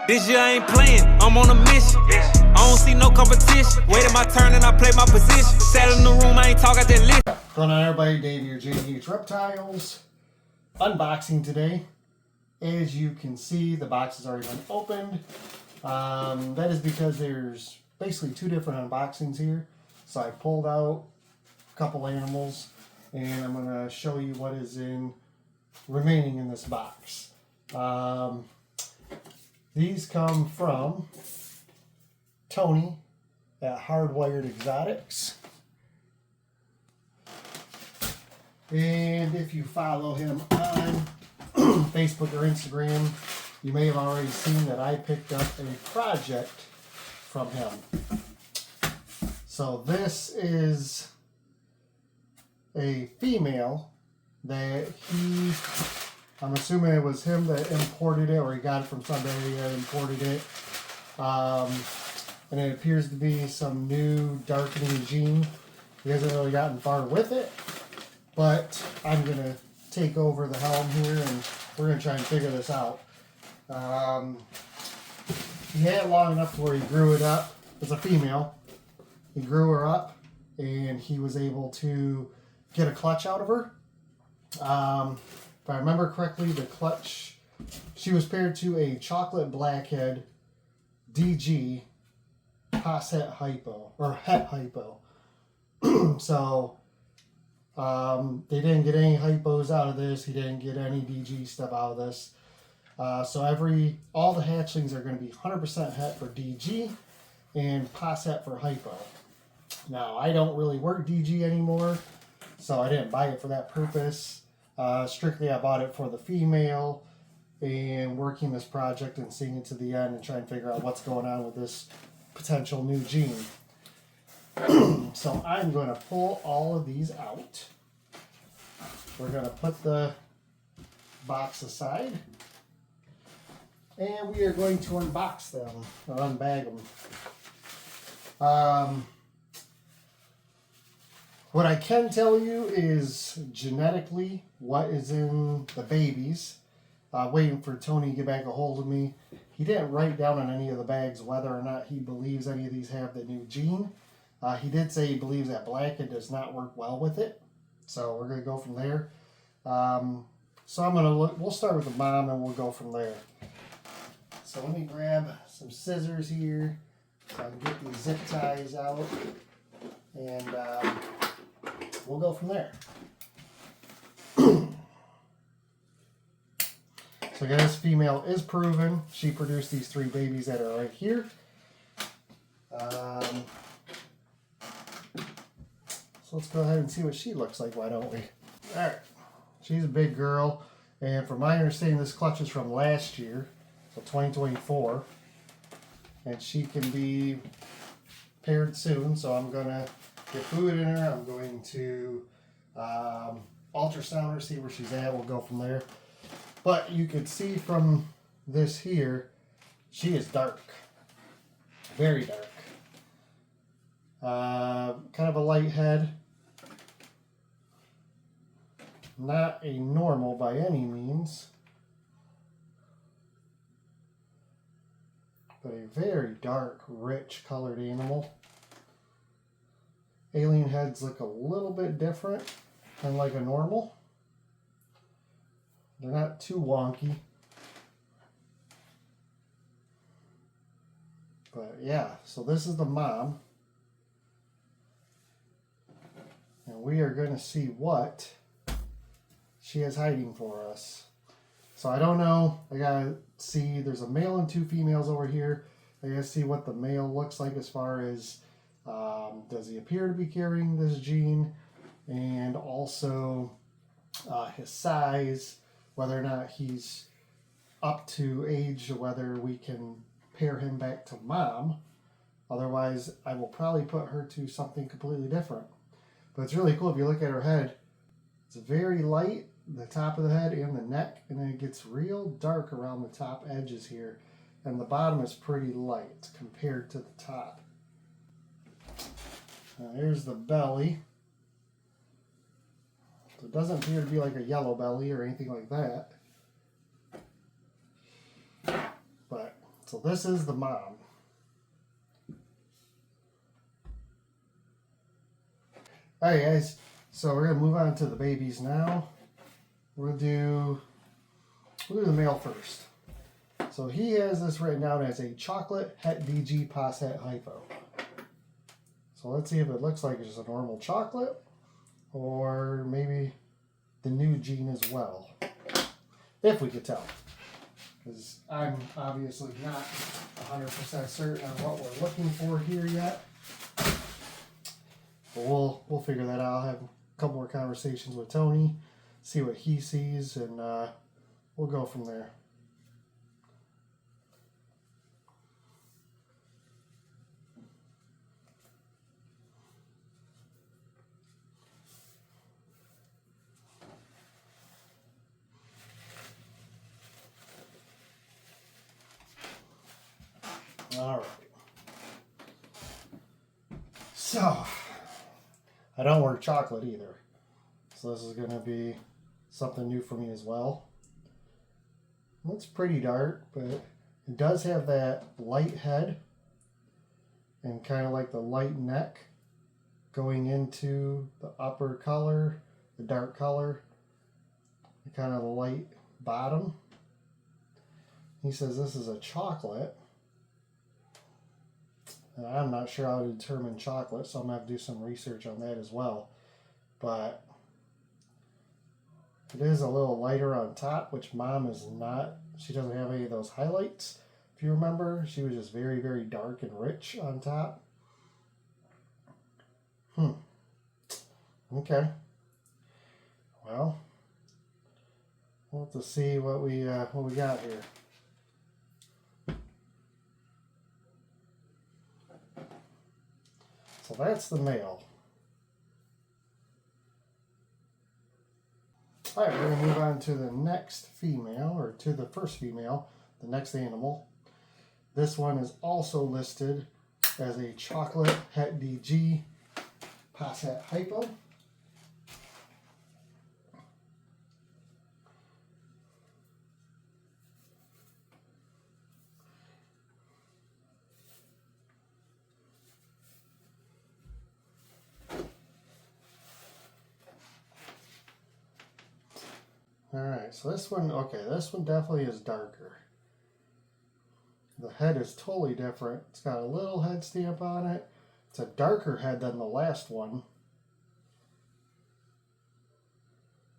This year I ain't playing, I'm on a mission. I don't see no competition. Waiting my turn and I play my position. Sat in the room, I ain't talk, I just listen. What's going on, everybody? Dave here, JDH Reptiles. Unboxing today. As you can see, the box has already been opened. That is because there's basically two different unboxings here. So I pulled out a couple animals and I'm going to show you what is remaining in this box. These come from Tony at Hardwired Exotics. And if you follow him on Facebook or Instagram, you may have already seen that I picked up a project from him. So this is a female that I'm assuming it was him that imported it, or he got it from somebody that imported it. And it appears to be some new darkening gene. He hasn't really gotten far with it, but I'm going to take over the helm here and we're going to try and figure this out. He had it long enough to where he grew it up. It's a female. He grew her up and he was able to get a clutch out of her. If I remember correctly, the clutch, she was paired to a chocolate blackhead DG Posset hypo, or het hypo. So they didn't get any hypos out of this. He didn't get any DG stuff out of this. So all the hatchlings are going to be 100% het for DG and Posset for hypo. Now, I don't really work DG anymore, so I didn't buy it for that purpose. Strictly, I bought it for the female and working this project and seeing it to the end and trying to figure out what's going on with this potential new gene. So I'm going to pull all of these out. We're going to put the box aside and we are going to unbox them or unbag them. What I can tell you is genetically what is in the babies. Waiting for Tony to get back a hold of me. He didn't write down on any of the bags whether or not he believes any of these have the new gene. He did say he believes that blackhead does not work well with it. So we're going to go from there. So I'm going to look, we'll start with the mom and we'll go from there. So let me grab some scissors here so I can get these zip ties out. And we'll go from there. So again, this female is proven. She produced these three babies that are right here. So let's go ahead and see what she looks like, why don't we? Alright, she's a big girl. And from my understanding, this clutch is from last year, so 2024. And she can be paired soon, so I'm going to get food in her. I'm going to ultrasound her, see where she's at. We'll go from there. But you can see from this here, she is dark. Very dark. Kind of a light head. Not a normal by any means. But a very dark, rich colored animal. Alien heads look a little bit different than like a normal. They're not too wonky. But yeah, so this is the mom. And we are going to see what she is hiding for us. So I don't know. I gotta see, there's a male and two females over here. I gotta see what the male looks like as far as does he appear to be carrying this gene, and also his size, whether or not he's up to age, or whether we can pair him back to mom. Otherwise, I will probably put her to something completely different. But it's really cool if you look at her head. It's very light, the top of the head and the neck, and then it gets real dark around the top edges here. And the bottom is pretty light compared to the top. Now here's the belly. So it doesn't appear to be like a yellow belly or anything like that. But So this is the mom. Alright guys, so we're going to move on to the babies now. We'll do the male first. So he has this written down as a chocolate het DG Posset hypo. So let's see if it looks like it's just a normal chocolate or maybe the new gene as well. If we could tell. Because I'm obviously not 100% certain on what we're looking for here yet. But we'll figure that out. I'll have a couple more conversations with Tony, see what he sees, and we'll go from there. All right. So, I don't work chocolate either. So this is going to be something new for me as well. It's pretty dark, but it does have that light head and kind of like the light neck going into the upper color, the dark color, and kind of the light bottom. He says this is a chocolate. And I'm not sure how to determine chocolate, so I'm going to have to do some research on that as well. But it is a little lighter on top, which Mom is not. She doesn't have any of those highlights. If you remember, she was just very, very dark and rich on top. Okay. Well, we'll have to see what we got here. So that's the male. Alright, we're going to move on to the next female, or to the first female, the next animal. This one is also listed as a chocolate het DG Posset hypo. Alright, so this one definitely is darker. The head is totally different. It's got a little head stamp on it. It's a darker head than the last one.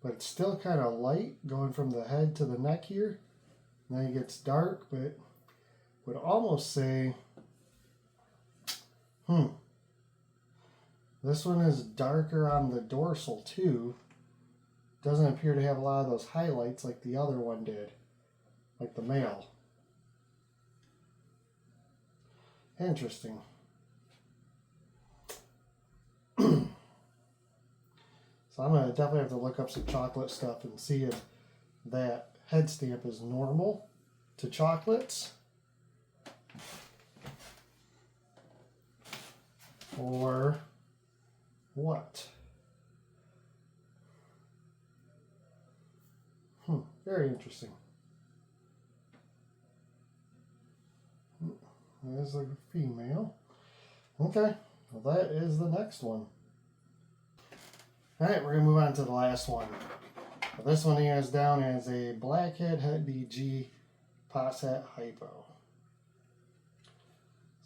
But it's still kind of light going from the head to the neck here. And then it gets dark, but would almost say, this one is darker on the dorsal too. Doesn't appear to have a lot of those highlights like the other one did, like the male. Interesting. So I'm going to definitely have to look up some chocolate stuff and see if that head stamp is normal to chocolates or what. Very interesting. There's the female. Okay, well that is the next one. Alright, we're going to move on to the last one. This one he has down as a blackhead het DG Posset hypo.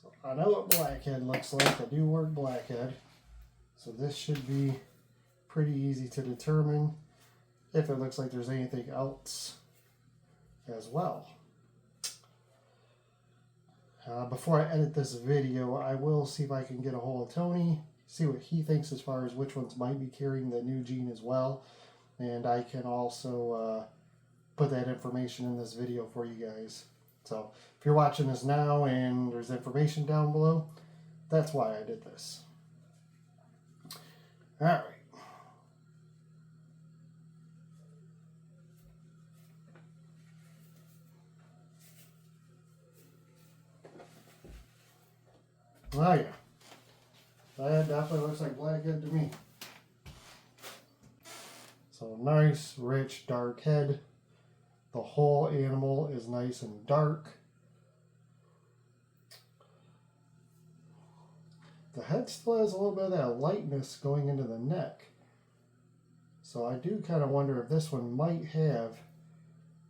So I know what blackhead looks like. I do work blackhead. So this should be pretty easy to determine if it looks like there's anything else as well. Before I edit this video, I will see if I can get a hold of Tony, see what he thinks as far as which ones might be carrying the new gene as well. And I can also put that information in this video for you guys. So if you're watching this now and there's information down below, that's why I did this. Alright. Oh yeah, that definitely looks like blackhead to me. So nice, rich, dark head. The whole animal is nice and dark. the head still has a little bit of that lightness going into the neck. So I do kind of wonder if this one might have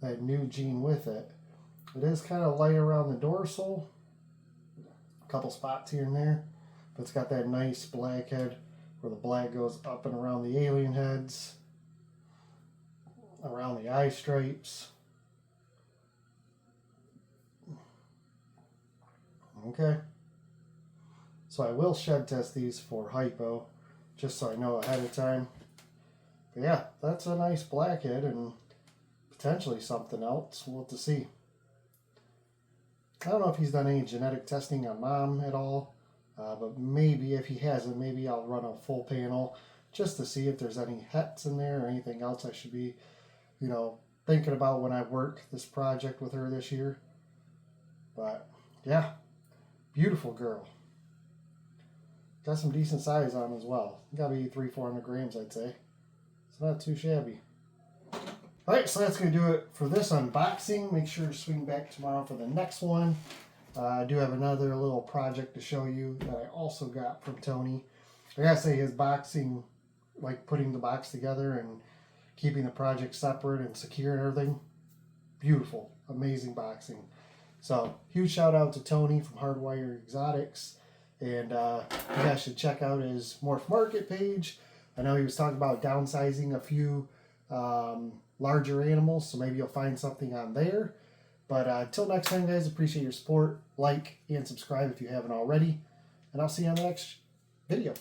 that new gene with it. It is kind of light around the dorsal, a couple spots here and there, but it's got that nice black head where the black goes up and around the alien heads, around the eye stripes. Okay. So I will shed test these for hypo, just so I know ahead of time. But yeah, that's a nice blackhead and potentially something else. We'll have to see. I don't know if he's done any genetic testing on mom at all, but maybe if he hasn't, maybe I'll run a full panel just to see if there's any hets in there or anything else I should be, thinking about when I work this project with her this year. But yeah, beautiful girl. Got some decent size on as well. Gotta be 300-400 grams, I'd say. It's not too shabby. Alright, so that's going to do it for this unboxing. Make sure to swing back tomorrow for the next one. I do have another little project to show you that I also got from Tony. I gotta say, his boxing, like putting the box together and keeping the project separate and secure and everything, beautiful, amazing boxing. So, huge shout out to Tony from Hardwire Exotics. And you guys should check out his Morph Market page. I know he was talking about downsizing a few larger animals, so maybe you'll find something on there. But until next time, guys, appreciate your support. Like and subscribe if you haven't already. And I'll see you on the next video.